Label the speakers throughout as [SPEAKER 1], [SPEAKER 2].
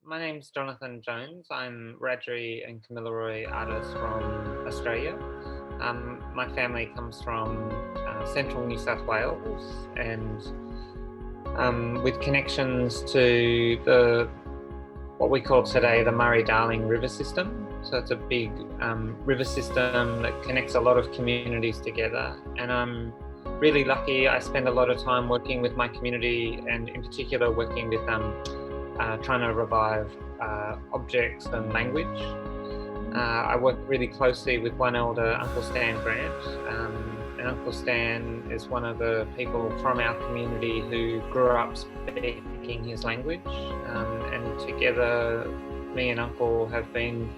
[SPEAKER 1] My name's Jonathan Jones. I'm Wiradjuri and Kamilaroi artist from Australia. My family comes from central New South Wales and with connections to what we call today the Murray-Darling River System. So it's a big river system that connects a lot of communities together, and I'm really lucky. I spend a lot of time working with my community, and in particular working with trying to revive objects and language. I work really closely with one elder, Uncle Stan Grant, and Uncle Stan is one of the people from our community who grew up speaking his language, and together me and Uncle have been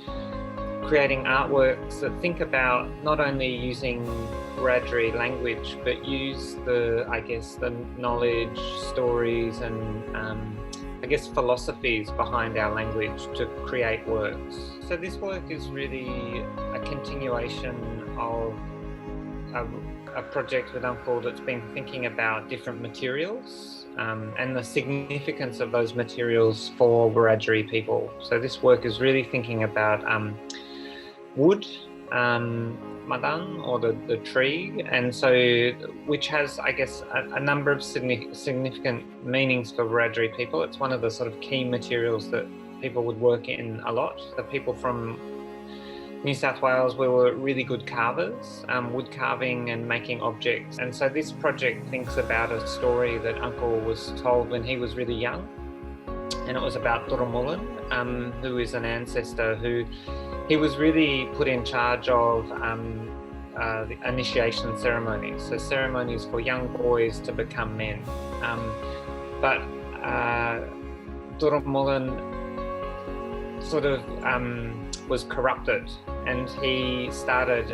[SPEAKER 1] creating artworks that think about not only using Wiradjuri language, but use the knowledge, stories, and philosophies behind our language to create works. So this work is really a continuation of a project with Uncle that's been thinking about different materials and the significance of those materials for Wiradjuri people. So this work is really thinking about wood, madang, or the tree, and so which has, a number of significant meanings for Wiradjuri people. It's one of the sort of key materials that people would work in a lot. The people from New South Wales, we were really good carvers, wood carving and making objects. And so this project thinks about a story that Uncle was told when he was really young, and it was about Turamulin, who is an ancestor who he was really put in charge of the initiation ceremonies, so ceremonies for young boys to become men. But Turamulin sort of was corrupted, and he started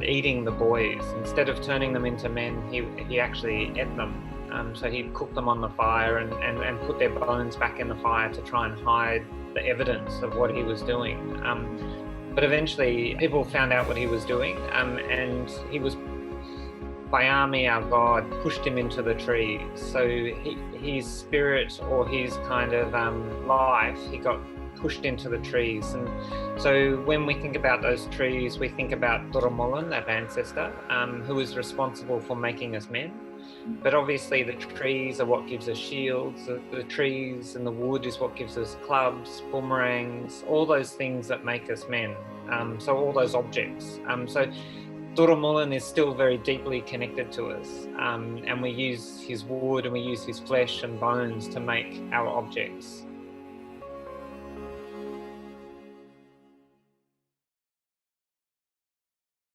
[SPEAKER 1] eating the boys. Instead of turning them into men, he actually ate them. So he cooked them on the fire and put their bones back in the fire to try and hide the evidence of what he was doing. But eventually people found out what he was doing, and he was, Bayami, our god, pushed him into the trees. So his spirit, or his kind of life, he got pushed into the trees. And so when we think about those trees, we think about Turamulin, that ancestor, who is responsible for making us men. But obviously the trees are what gives us shields. The trees and the wood is what gives us clubs, boomerangs, all those things that make us men. So all those objects. So Turamulin is still very deeply connected to us, and we use his wood and we use his flesh and bones to make our objects.